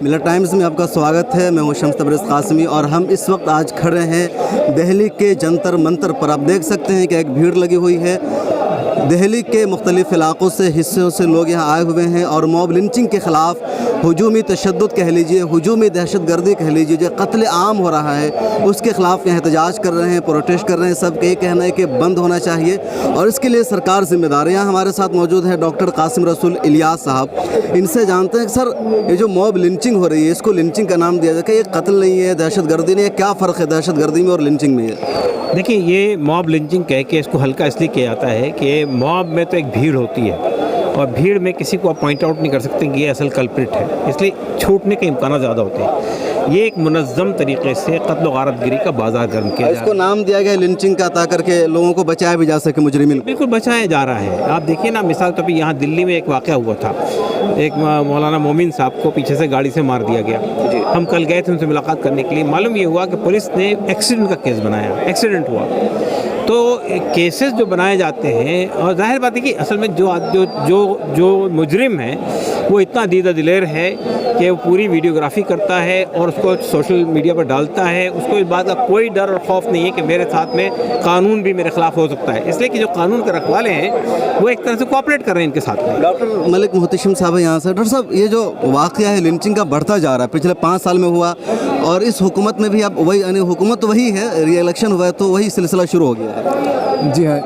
Miller times में आपका स्वागत है। मैं हूं शम्स तबरेज़ कासमी और हम इस वक्त आज खड़े हैं दिल्ली के जंतर मंतर पर। आप देख सकते हैं कि एक भीड़ लगी हुई है। दिल्ली के मुख्तलिफ़ इलाक़ों से हिस्सों से लोग यहाँ आए हुए हैं और मॉब लिंचिंग के ख़िलाफ़ हुजूमी तशद्दुद कह लीजिए, हुजूमी दहशतगर्दी कह लीजिए, जो कत्ल आम हो रहा है उसके ख़िलाफ़ यहाँ एहतजाज कर रहे हैं, प्रोटेस्ट कर रहे हैं। सबका ये कहना है कि बंद होना चाहिए और इसके लिए सरकार ज़िम्मेदार है। यहाँ हमारे साथ मौजूद है डॉक्टर कासिम रसूल इलियास साहब। इनसे जानते हैं कि सर ये जो मॉब लिंचिंग हो रही है, इसको लिंचिंग का नाम दिया जाए, ये कत्ल नहीं है, दहशतगर्दी नहीं है, क्या फ़र्क है दहशतगर्दी में और लिंचिंग में? देखिए, ये मॉब लिंचिंग कह के इसको हल्का इसलिए किया जाता है कि मॉब में तो एक भीड़ होती है और भीड़ में किसी को आप पॉइंट आउट नहीं कर सकते कि ये असल कल्प्रिट है, इसलिए छूटने के इम्कान ज़्यादा होते हैं। ये एक मुनज़्ज़म तरीके से कत्ल गारतगिरी का बाजार गर्म किया इसको नाम दिया गया लिंचिंग का ताकि के लोगों को बचाया भी जा सके, मुजरिमिन। बिल्कुल बचाया जा रहा है। आप देखिए ना, मिसाल तौर पर यहाँ दिल्ली में एक वाक़या हुआ था। एक मौलाना मोमिन साहब को पीछे से गाड़ी से मार दिया गया। हम कल गए थे उनसे मुलाकात करने के लिए। मालूम ये हुआ कि पुलिस ने एक्सीडेंट का केस बनाया, एक्सीडेंट हुआ। तो केसेस जो बनाए जाते हैं, और जाहिर बात है कि असल में जो मुजरिम है वो इतना दीदा दिलेर है कि वो पूरी वीडियोग्राफी करता है और उसको सोशल मीडिया पर डालता है। उसको इस बात का कोई डर और खौफ नहीं है कि मेरे साथ में कानून भी मेरे खिलाफ हो सकता है, इसलिए कि जो कानून के रखवाले हैं वो एक तरह से कोऑपरेट कर रहे हैं इनके साथ में। डॉक्टर मलिक मोहतशिम साहब यहाँ से। डॉक्टर साहब, ये जो वाक़या है लिंचिंग का बढ़ता जा रहा है, पिछले 5 साल में हुआ और इस हुकूमत में भी अब वही, यानी हुकूमत तो वही है, री इलेक्शन हुआ है तो वही सिलसिला शुरू हो गया है। जी हाँ,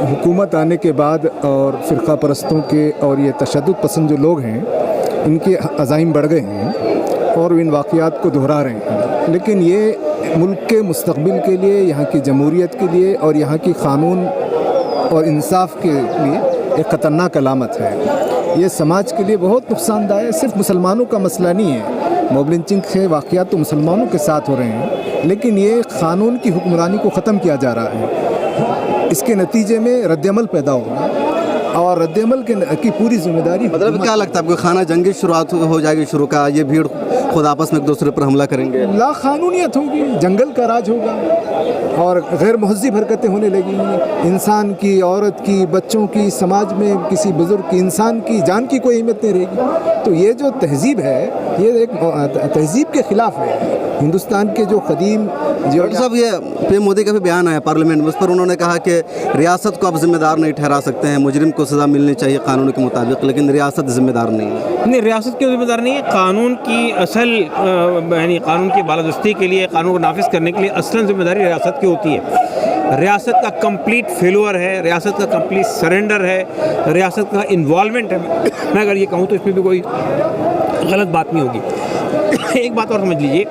हुकूमत आने के बाद और फ़िरक़ा परस्तों के और ये तशद्दुद पसंद जो लोग हैं, इनके अज़ाइम बढ़ गए हैं और इन वाक़यात को दोहरा रहे हैं। लेकिन ये मुल्क के मुस्तक़बिल के लिए, यहाँ की जमहूरियत के लिए और यहाँ की क़ानून और इंसाफ के लिए एक ख़तरनाक अलामत है। ये समाज के लिए बहुत नुकसानदायक है। सिर्फ मुसलमानों का मसला नहीं है। मॉब लिंचिंग के वाक़यात तो मुसलमानों के साथ हो रहे हैं, लेकिन ये क़ानून की हुक्मरानी को ख़त्म किया जा रहा है। इसके नतीजे में रद्दअमल पैदा होगा और रद्दअमल की पूरी जिम्मेदारी, मतलब क्या लगता है आपको, खाना जंगी शुरुआत हो जाएगी शुरू का? ये भीड़ खुद आपस में एक दूसरे पर हमला करेंगे, ला कानूनियत होगी, जंगल का राज होगा और गैर महज़िब हरकतें होने लगेंगी। इंसान की, औरत की, बच्चों की, समाज में किसी बुज़ुर्ग की, इंसान की जान की कोई अहमियत नहीं रहेगी। तो ये जो तहज़ीब है, ये एक तहज़ीब के ख़िलाफ़ है। हिंदुस्तान के जो कदीम सब, ये पीएम मोदी का भी बयान आया पार्लियामेंट में, उस पर उन्होंने कहा कि रियासत को आप जिम्मेदार नहीं ठहरा सकते हैं, मुजरिम को सज़ा मिलनी चाहिए कानून के मुताबिक, लेकिन रियासत जिम्मेदार नहीं है। नहीं, रियासत क्यों जिम्मेदार नहीं है? कानून की असल यानी कानून की बालादस्ती के लिए, कानून को नाफिज करने के लिए असलन जिम्मेदारी रियासत की होती है। रियासत का कंप्लीट फेलुअर है, रियासत का कंप्लीट सरेंडर है, रियासत का इन्वॉल्वमेंट है। मैं अगर ये कहूँ तो इसमें भी कोई गलत बात नहीं होगी। एक बात और समझ लीजिए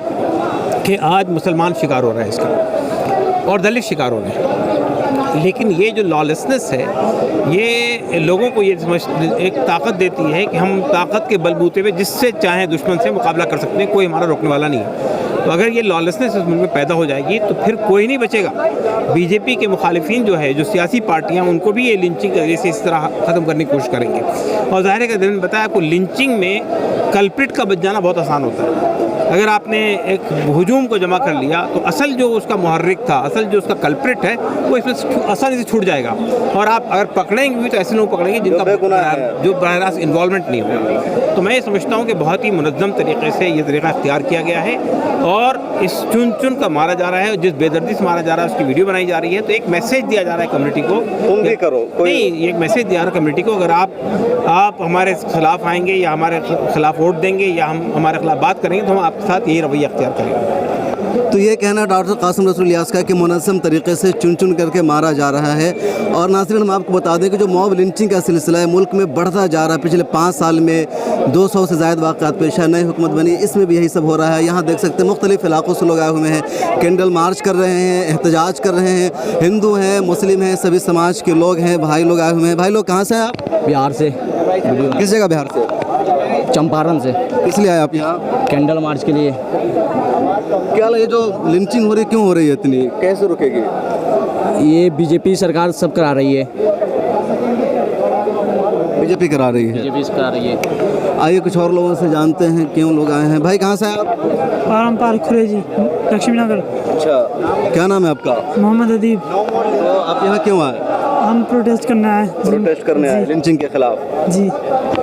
कि आज मुसलमान शिकार हो रहा है इसका और दलित शिकार हो रहे हैं, लेकिन ये जो लॉलेसनेस है, ये लोगों को ये समझ एक ताकत देती है कि हम ताकत के बलबूते पे जिससे चाहे दुश्मन से मुकाबला कर सकते हैं, कोई हमारा रोकने वाला नहीं है। तो अगर ये लॉलेसनेस इस मुल्क में पैदा हो जाएगी तो फिर कोई नहीं बचेगा। बीजेपी के मुखालिफिन जो है, जो सियासी पार्टियां, उनको भी ये लिंचिंग जैसे इस तरह ख़त्म करने की कोशिश करेंगे। और ज़ाहिर है कि मैंने बताया आपको, लिंचिंग में कल्प्रिट का बच जाना बहुत आसान होता है। अगर आपने एक हुजूम को जमा कर लिया तो असल जो उसका मुहर्रिक था, असल जो उसका कल्प्रिट है, वो इसमें आसानी से छूट जाएगा। और आप अगर पकड़ेंगे भी तो ऐसे लोग पकड़ेंगे जिनका जो बराह रास्त इन्वॉल्वमेंट नहीं होगा। तो मैं ये समझता हूँ कि बहुत ही मुनज़्ज़म तरीके से ये तरीका इख्तियार किया गया है और इस चुन का मारा जा रहा है, जिस बेदर्दी से मारा जा रहा है उसकी वीडियो बनाई जा रही है। तो एक मैसेज दिया जा रहा है कम्युनिटी को, तुम भी करो। नहीं, एक मैसेज दिया जा रहा है कम्युनिटी को, अगर आप हमारे खिलाफ आएंगे या हमारे खिलाफ वोट देंगे या हम हमारे खिलाफ बात करेंगे तो हम आपके साथ यही रवैया अख्तियार करेंगे। तो ये कहना डॉक्टर कासिम रसूल इलियास का कि मुनज़्ज़म तरीके से चुन करके मारा जा रहा है। और नाज़रीन, हम आपको बता दें कि जो मॉब लिंचिंग का सिलसिला है मुल्क में बढ़ता जा रहा है। पिछले 5 साल में 200 से ज़ायद वाक़यात पेश है। नई हुकूमत बनी, इसमें भी यही सब हो रहा है। यहाँ देख सकते हैं मुख्तलिफ़ इलाक़ों से लोग आए हुए हैं, कैंडल मार्च कर रहे हैं, एहतजाज कर रहे हैं। हिंदू हैं, मुस्लिम हैं, सभी समाज के लोग हैं, भाई लोग आए हुए हैं। भाई लोग कहाँ से हैं आप? बिहार से। किस जगह बिहार से? चंपारण से। किस लिए आए आप यहाँ? कैंडल मार्च के लिए। क्या ये जो लिंचिंग हो रही है, क्यों हो रही है इतनी, कैसे रुकेगी? ये बीजेपी सरकार सब करा रही है। बीजेपी करा रही है? बीजेपी करा रही है। आइए कुछ और लोगों से जानते हैं क्यों लोग आए हैं। भाई कहाँ से हैं आप? पारंपरिक खुरेजी, लक्ष्मी नगर। अच्छा, क्या नाम है आपका? मोहम्मद अदीब। तो आप यहाँ क्यों आए? हम प्रोटेस्ट करना है। प्रोटेस्ट करने आए लिंचिंग के खिलाफ। जी।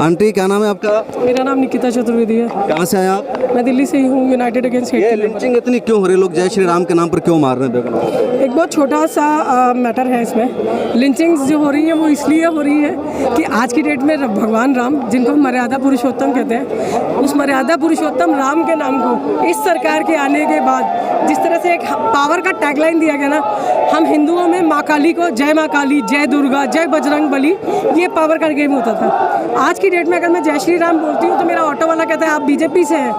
आंटी क्या नाम है आपका? मेरा नाम निकिता चतुर्वेदी है। कहाँ से आए आप? मैं दिल्ली से ही हूँ। यूनाइटेड अगेंस्ट ये हेट। लिंचिंग इतनी क्यों हो रही है? लोग जय श्री राम के नाम पर क्यों मार रहे हैं बेगम को? एक बहुत छोटा सा मैटर है इसमें। लिंचिंग्स जो हो रही है वो इसलिए हो रही है कि आज की डेट में भगवान राम, जिनको हम मर्यादा पुरुषोत्तम कहते हैं, उस मर्यादा पुरुषोत्तम राम के नाम को इस सरकार के आने के बाद जिस तरह से एक पावर का टैगलाइन दिया गया ना, हम हिंदुओं में माँ काली को जय माँ काली, जय दुर्गा, जय बजरंग बली, ये पावर का गेम होता था। आज की डेट में अगर मैं जय श्री राम बोलती हूँ तो मेरा ऑटो वाला कहता है आप बीजेपी से हैं,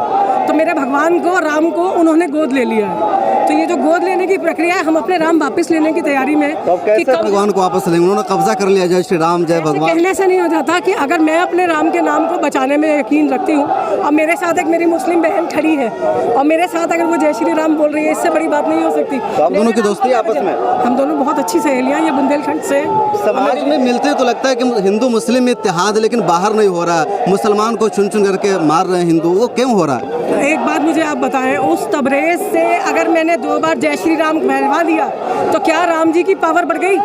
तो मेरे भगवान को, राम को उन्होंने गोद ले लिया है। तो ये जो गोद लेने की प्रक्रिया है, हम अपने राम वापस लेने की तैयारी में तो अब कैसे भगवान को वापस लेंगे? उन्होंने कब्जा कर लिया। जय श्री राम, जय भगवान कहने से नहीं हो जाता कि अगर मैं अपने राम के नाम को बचाने में यकीन रखती हूँ और मेरे साथ एक मेरी मुस्लिम बहन खड़ी है और मेरे साथ अगर वो जय श्री राम बोल रही है, इससे बड़ी बात नहीं हो सकती। तो आप दोनों की दोस्ती है आपस में? हम दोनों बहुत अच्छी सहेलियाँ, ये बुंदेलखंड से। समाज में मिलते तो लगता है कि हिंदू मुस्लिम में इत्तेहाद, लेकिन बाहर नहीं हो रहा है। मुसलमान को चुन चुन करके मार रहे हैं हिंदू, वो क्यों हो रहा है? एक बात मुझे आप बताएं, उस तबरेज से अगर मैंने 2 बार जय श्री राम कहलवा दिया तो क्या राम जी की पावर बढ़ गई?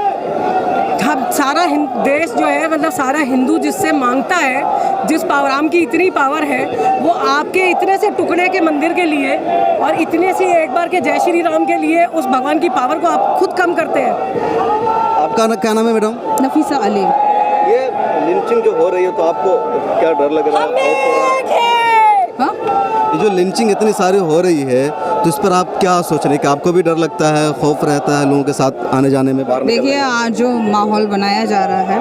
हम सारा देश जो है, मतलब सारा हिंदू जिससे मांगता है, जिस पावर, राम की इतनी पावर है, वो आपके इतने से टुकड़े के मंदिर के लिए और इतने से एक बार के जय श्री राम के लिए उस भगवान की पावर को आप खुद कम करते हैं। आपका क्या नाम है मैडम? नफीसा अली। ये लिंचिंग जो हो रही है तो आपको क्या डर लग रहा है? हाँ? ये जो लिंचिंग इतनी सारी हो रही है तो इस पर आप क्या सोच रहे हैं? कि आपको भी डर लगता है, खौफ रहता है लोगों के साथ आने जाने में? बाहर देखिए, आज जो माहौल बनाया जा रहा है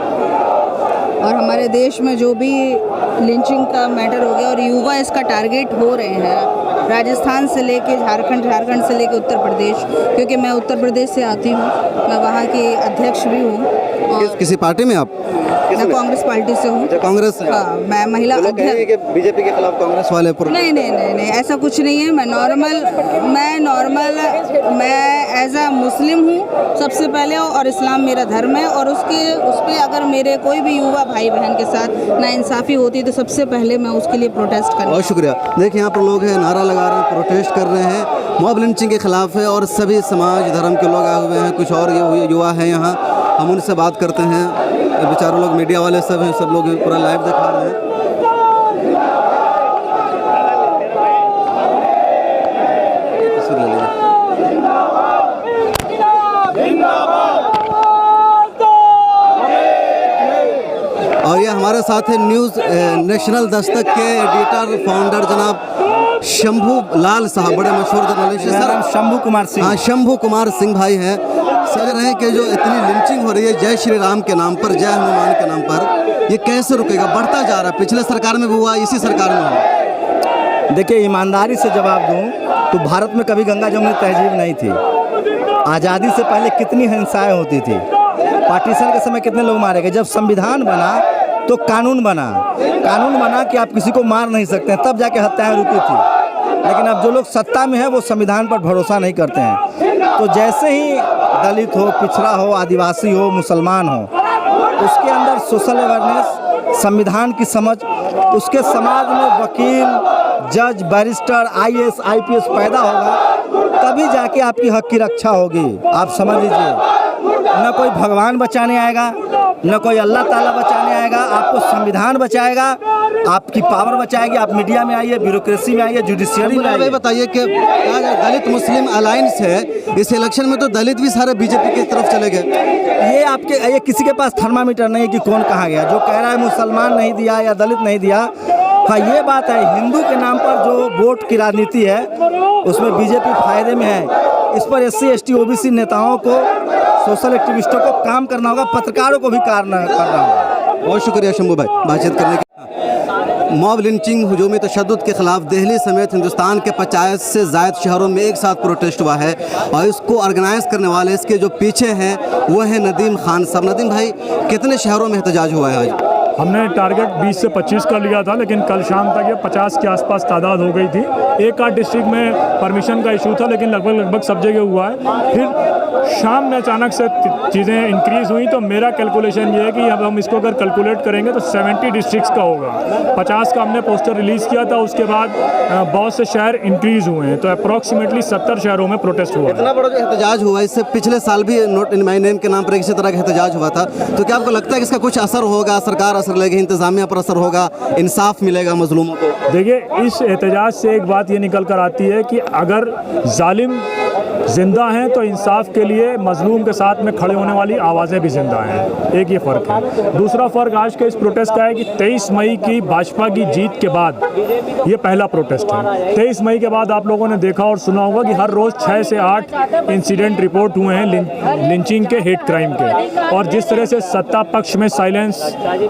और हमारे देश में जो भी लिंचिंग का मैटर हो गया और युवा इसका टारगेट हो रहे हैं, राजस्थान से लेके झारखंड से लेके उत्तर प्रदेश, क्योंकि मैं उत्तर प्रदेश से आती हूँ, मैं वहाँ की अध्यक्ष भी हूँ। किसी पार्टी में आप? मैं कांग्रेस पार्टी से हूँ। कांग्रेस से? हाँ, मैं महिला अध्यक्ष। बीजेपी के खिलाफ कांग्रेस वाले नहीं, ऐसा कुछ नहीं है। मैं नॉर्मल एज अ मुस्लिम हूँ सबसे पहले, और इस्लाम मेरा धर्म है, और उस पर अगर मेरे कोई भी युवा भाई बहन के साथ नाइंसाफ़ी होती तो सबसे पहले मैं उसके लिए प्रोटेस्ट करूँ। बहुत शुक्रिया। देखिए यहाँ पर लोग हैं, नारा लगा रहे हैं, प्रोटेस्ट कर रहे हैं, मॉब लिंचिंग के खिलाफ है और सभी समाज धर्म के लोग आए हुए हैं। कुछ और ये युवा हैं यहाँ, हम उनसे बात करते हैं। बेचारे लोग, मीडिया वाले सब हैं, सब लोग पूरा लाइव दिखा रहे हैं। और ये हमारे साथ है न्यूज़ नेशनल दस्तक के एडिटर फाउंडर जनाब शंभू लाल साहब, बड़े मशहूर जर्नलिस्ट। सर, शंभू कुमार सिंह। हाँ, शंभू कुमार सिंह भाई हैं। सर रहे कि जो इतनी लिंचिंग हो रही है जय श्री राम के नाम पर, जय हनुमान के नाम पर, ये कैसे रुकेगा? बढ़ता जा रहा है। पिछले सरकार में भी हुआ, इसी सरकार में हुआ। देखिए, ईमानदारी से जवाब दूं तो भारत में कभी गंगा जमुनी तहजीब नहीं थी। आज़ादी से पहले कितनी हिंसाएं होती थी, पार्टीशन के समय कितने लोग मारे गए। जब संविधान बना तो कानून बना कि आप किसी को मार नहीं सकते हैं, तब जाके हत्याएं रुकी थी। लेकिन अब जो लोग सत्ता में हैं वो संविधान पर भरोसा नहीं करते हैं। तो जैसे ही दलित हो, पिछड़ा हो, आदिवासी हो, मुसलमान हो, उसके अंदर सोशल अवेयरनेस, संविधान की समझ, उसके समाज में वकील, जज, बैरिस्टर, IAS, IPS पैदा होगा, तभी जाके आपकी हक की रक्षा होगी। आप समझ लीजिए, न कोई भगवान बचाने आएगा, न कोई अल्लाह ताला बचाने आएगा, आपको संविधान बचाएगा, आपकी पावर बचाएगी। आप मीडिया में आइए, ब्यूरोक्रेसी में आइए, जुडिशियरी में आइए। बताइए कि दलित मुस्लिम अलायंस है, इस इलेक्शन में तो दलित भी सारे बीजेपी की तरफ चले गए। ये किसी के पास थर्मामीटर नहीं है कि कौन कहाँ गया। जो कह रहा है मुसलमान नहीं दिया या दलित नहीं दिया, हाँ ये बात है। हिंदू के नाम पर जो वोट की राजनीति है उसमें बीजेपी फायदे में है। इस पर SC, ST, OBC नेताओं को, सोशल एक्टिविस्टों को काम करना होगा, पत्रकारों को भी करना होगा। बहुत शुक्रिया शंभू भाई बातचीत करने के। मॉब लिंचिंग, हुजूमी तशद्दुद के खिलाफ दिल्ली समेत हिंदुस्तान के 50 से ज़ायद शहरों में एक साथ प्रोटेस्ट हुआ है और इसको ऑर्गेनाइज करने वाले, इसके जो पीछे हैं वो हैं नदीम खान साहब। नदीम भाई, कितने शहरों में एहतजाज हुआ है आज? हमने टारगेट 20 से 25 का लिया था, लेकिन कल शाम तक ये 50 के आसपास तादाद हो गई थी। एक आध डिस्ट्रिक्ट में परमिशन का इशू था, लेकिन लगभग सब जगह हुआ है। फिर शाम में अचानक से चीज़ें इंक्रीज़ हुई, तो मेरा कैलकुलेशन ये है कि अब हम इसको अगर कैलकुलेट करेंगे तो 70 डिस्ट्रिक्ट्स का होगा। 50 का हमने पोस्टर रिलीज़ किया था, उसके बाद बहुत से शहर इंक्रीज़ हुए हैं, तो अप्रॉक्सीमेटली 70 शहरों में प्रोटेस्ट हुआ। इतना बड़ा जो एहतजाज हुआ, इससे पिछले साल भी नोट इन माई नेम के नाम पर इसी तरह का एहतजाज हुआ था, तो क्या आपको लगता है कि इसका कुछ असर होगा, सरकार असर लेगी, इंतजामिया पर असर होगा, इंसाफ मिलेगा मजलूमों को? देखिए, इस एहतजाज से एक बात ये निकल कर आती है कि अगर जालिम जिंदा हैं तो इंसाफ के लिए मजलूम के साथ में खड़े होने वाली आवाज़ें भी जिंदा हैं। एक ये फ़र्क है। दूसरा फ़र्क आज के इस प्रोटेस्ट का है कि 23 मई की भाजपा की जीत के बाद ये पहला प्रोटेस्ट है। 23 मई के बाद आप लोगों ने देखा और सुना होगा कि हर रोज़ 6 से 8 इंसिडेंट रिपोर्ट हुए हैं लिंचिंग के, हेट क्राइम के। और जिस तरह से सत्ता पक्ष में साइलेंस,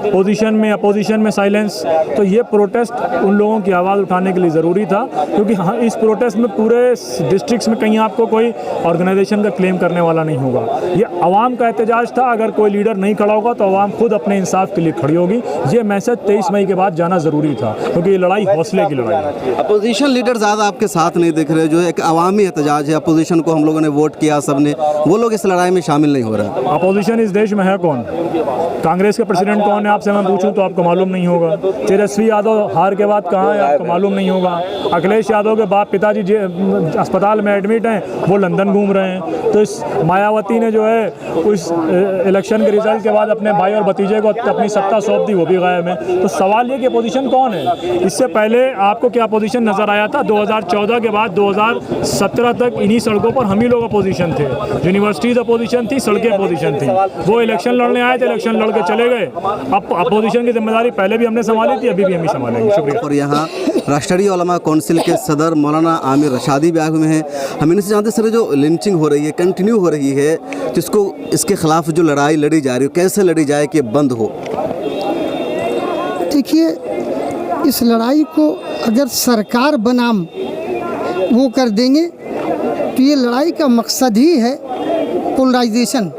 पोजीशन में अपोजिशन में साइलेंस, तो ये प्रोटेस्ट उन लोगों की आवाज़ उठाने के लिए ज़रूरी था, क्योंकि इस प्रोटेस्ट में पूरे डिस्ट्रिक्ट्स में कहीं आपको कोई ऑर्गेनाइजेशन का क्लेम करने वाला नहीं होगा। ये अवाम का एहतजाज था। अगर कोई लीडर नहीं खड़ा होगा तो अवाम खुद अपने इंसाफ के लिए खड़ी होगी। ये मैसेज 23 मई के बाद जाना ज़रूरी था, क्योंकि ये लड़ाई हौसले की लड़ाई है। अपोजिशन लीडर ज़्यादा आपके साथ नहीं दिख रहे, जो एक अवामी एहतजाज है, अपोजिशन को हम लोगों ने वोट किया सबने, वो लोग इस लड़ाई में शामिल नहीं हो रहे। अपोजिशन इस देश में है कौन? कांग्रेस के प्रेसिडेंट कौन है आपसे मैं पूछूं तो आपको मालूम नहीं होगा। तेजस्वी यादव हार के बाद कहाँ है आपको मालूम नहीं होगा। अखिलेश यादव के बाप पिताजी अस्पताल में एडमिट हैं, वो लंदन घूम रहे हैं। तो इस मायावती ने जो है उस इलेक्शन के रिजल्ट के बाद अपने भाई और भतीजे को अपनी सत्ता सौंप दी, वो भी गायब है। तो सवाल ये कि अपोजिशन कौन है? इससे पहले आपको क्या अपोजिशन नज़र आया था? 2014 के बाद 2017 तक इन्हीं सड़कों पर हम ही लोग अपोजिशन थे। यूनिवर्सिटीज़ अपोजिशन थी, सड़कें अपोजिशन थी। वो इलेक्शन लड़ने आए थे, इलेक्शन लड़ के चले गए। अब अपोजिशन की जिम्मेदारी पहले भी हमने संभाली थी, अभी भी हम ही संभालेंगे। शुक्रिया। और यहाँ राष्ट्रीय उलमा काउंसिल के सदर मौलाना आमिर रशादी भी आए हुए हैं। हम इनसे जानते सर, जो लिंचिंग हो रही है, कंटिन्यू हो रही है, जिसको इसके खिलाफ जो लड़ाई लड़ी जा रही है, कैसे लड़ी जाए कि बंद हो? देखिए, इस लड़ाई को अगर सरकार बनाम वो कर देंगे तो ये लड़ाई का मकसद ही है पोलराइजेशन।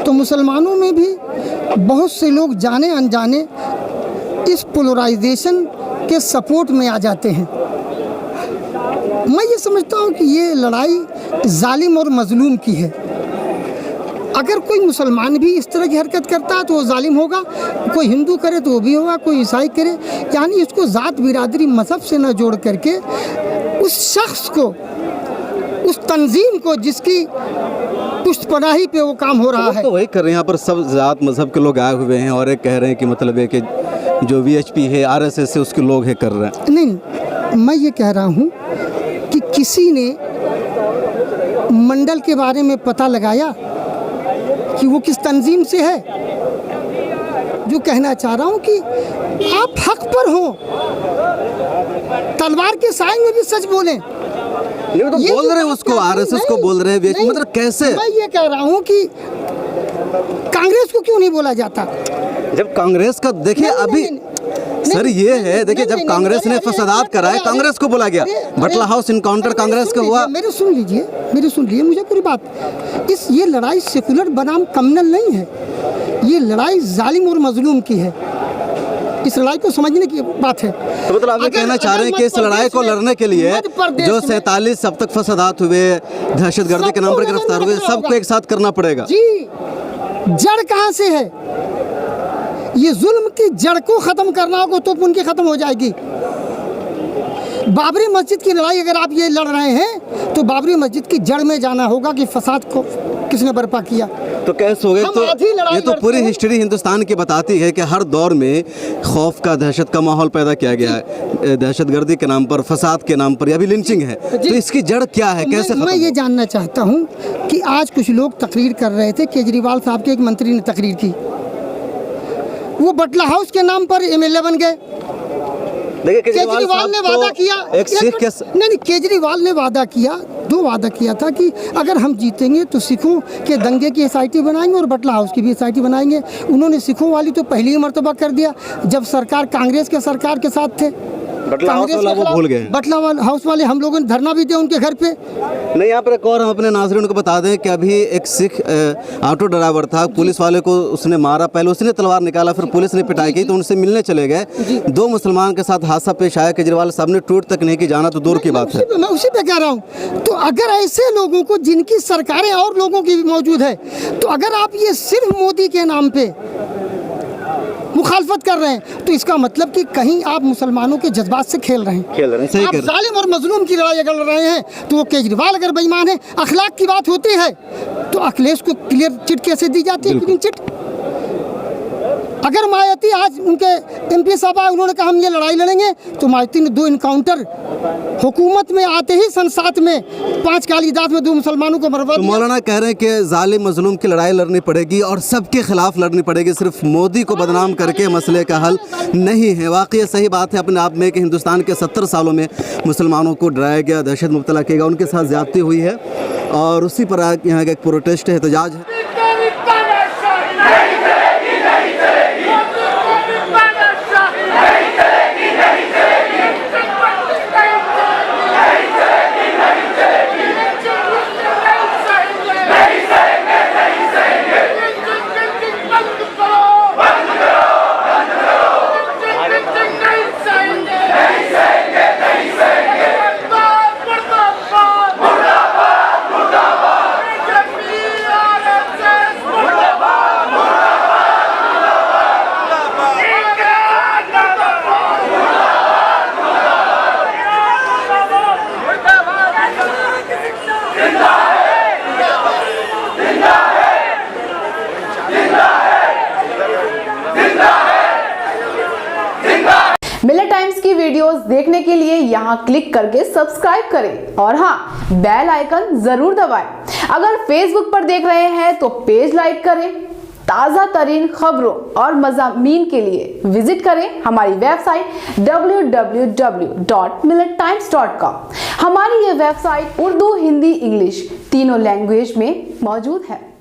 तो मुसलमानों में भी बहुत से लोग जाने अनजाने इस पोलराइजेशन के सपोर्ट में आ जाते हैं। मैं ये समझता हूँ कि ये लड़ाई जालिम और मजलूम की है। अगर कोई मुसलमान भी इस तरह की हरकत करता है तो वो जालिम होगा, कोई हिंदू करे तो वो भी होगा, कोई ईसाई करे। यानी इसको ज़ात बिरादरी मज़हब से न जोड़ करके उस शख्स को, उस तंजीम को जिसकी पुष्टपनाही पे वो काम हो रहा है, तो वही कर रहे हैं। यहाँ पर सब ज़ात मज़हब के लोग आए हुए हैं और एक कह रहे हैं कि मतलब है कि जो VHP है, RSS से उसके लोग है कर रहे हैं। नहीं, मैं ये कह रहा हूँ कि किसी ने मंडल के बारे में पता लगाया कि वो किस तंजीम से है। जो कहना चाह रहा हूँ कि आप हक पर हो, तलवार के साए में भी सच बोलें। तो बोल रहे हैं उसको, RSS को बोल रहे हैं, मतलब कैसे? मैं ये कह रहा हूँ कि कांग्रेस को क्यों नहीं बोला जाता? जब कांग्रेस का देखिए अभी सर ये है, देखिए जब कांग्रेस ने फसादात कराए, कांग्रेस को बोला गया। बटला हाउस इनकाउंटर कांग्रेस का हुआ। मेरे सुन लीजिए मुझे पूरी बात। ये लड़ाई सेकुलर बनाम कम्युनल नहीं है, ये लड़ाई जालिम और मजलूम की है। इस लड़ाई को समझने की बात है। तो मतलब आप ये कहना चाह रहे हैं कि इस लड़ाई को लड़ने के लिए जो 47 अब तक फसादात हुए, दहशतगर्दी के नाम पर गिरफ्तार हुए, सबको एक साथ करना पड़ेगा? जी, जड़ कहाँ से है? ये जुल्म की जड़ को ख़त्म करना होगा तो उनकी ख़त्म हो जाएगी। बाबरी मस्जिद की लड़ाई अगर आप ये लड़ रहे हैं तो बाबरी मस्जिद की जड़ में जाना होगा कि फसाद को किसने बर्पा किया। तो कैसे हो गए? तो ये तो पूरी हिस्ट्री हिंदुस्तान की बताती है कि हर दौर में खौफ का, दहशत का माहौल पैदा किया गया है, दहशतगर्दी के नाम पर, फसाद के नाम पर, या भी लिंचिंग है। तो इसकी जड़ क्या है, कैसे खत्म? मैं ये जानना चाहता हूँ कि आज कुछ लोग तकरीर कर रहे थे, केजरीवाल साहब के एक मंत्री ने तकरीर की, वो बटला हाउस के नाम पर MLA बन गए। केजरीवाल ने वादा किया, नहीं, केजरीवाल ने वादा किया, 2 वादा किया था कि अगर हम जीतेंगे तो सिखों के दंगे की SIT बनाएंगे और बटला हाउस की भी SIT बनाएंगे। उन्होंने सिखों वाली तो पहली ही मर्तबा कर दिया जब सरकार कांग्रेस के सरकार के साथ थे। बटला हाउस वाला वो भूल गए। बटला हाउस वाले हम लोगों ने धरना भी दिया उनके घर पे। नहीं, यहाँ पर एक और हम अपने नाज़रीन को बता दें कि अभी एक सिख ऑटो ड्राइवर था, पुलिस वाले को उसने मारा, पहले उसने तलवार निकाला, फिर पुलिस ने पिटाई की तो उनसे मिलने चले गए। 2 मुसलमान के साथ हादसा पेश आया, केजरीवाल साहब ने ट्वीट तक नहीं की, जाना तो दूर की बात है। मैं उसी पे कह रहा हूँ। तो अगर ऐसे लोगों को जिनकी सरकारें और लोगों की भी मौजूद है, तो अगर आप ये सिर्फ मोदी के नाम पे मुखालफत कर रहे हैं तो इसका मतलब कि कहीं आप मुसलमानों के जज्बात से खेल रहे हैं। सही आप कह रहे हैं। जालिम और मजलूम की लड़ाई अगर लड़ रहे हैं तो वो केजरीवाल अगर बेईमान है, अखलाक की बात होती है तो अखिलेश को क्लियर चिट कैसे दी जाती है, क्लीन चिट। अगर मायावती आज उनके MP साहब आए, उन्होंने कहा हम ये लड़ाई लड़ेंगे, तो मायावती ने 2 इनकाउंटर हुकूमत में आते ही सन 7 में 5 कालीदास में 2 मुसलमानों को मरवा तो दिया। मौलाना कह रहे हैं कि जालिम मजलूम की लड़ाई लड़नी पड़ेगी और सबके खिलाफ लड़नी पड़ेगी, सिर्फ मोदी को बदनाम करके मसले का हल नहीं है। वाकई सही बात है अपने आप में कि हिंदुस्तान के 70 सालों में मुसलमानों को डराया गया, दहशत मुब्तला किया गया, उनके साथ ज्यादती हुई है और उसी पर यहाँ का एक प्रोटेस्ट है, एहतजाज है। मिलत टाइम्स की वीडियोस देखने के लिए यहाँ क्लिक करके सब्सक्राइब करें और हाँ, बेल आइकन जरूर दबाएं। अगर फेसबुक पर देख रहे हैं तो पेज लाइक करें। ताज़ा तरीन खबरों और मज़ामीन के लिए विजिट करें हमारी वेबसाइट www.millettimes.com। हमारी ये वेबसाइट उर्दू, हिंदी, इंग्लिश तीनों लैंग्वेज में मौजूद है।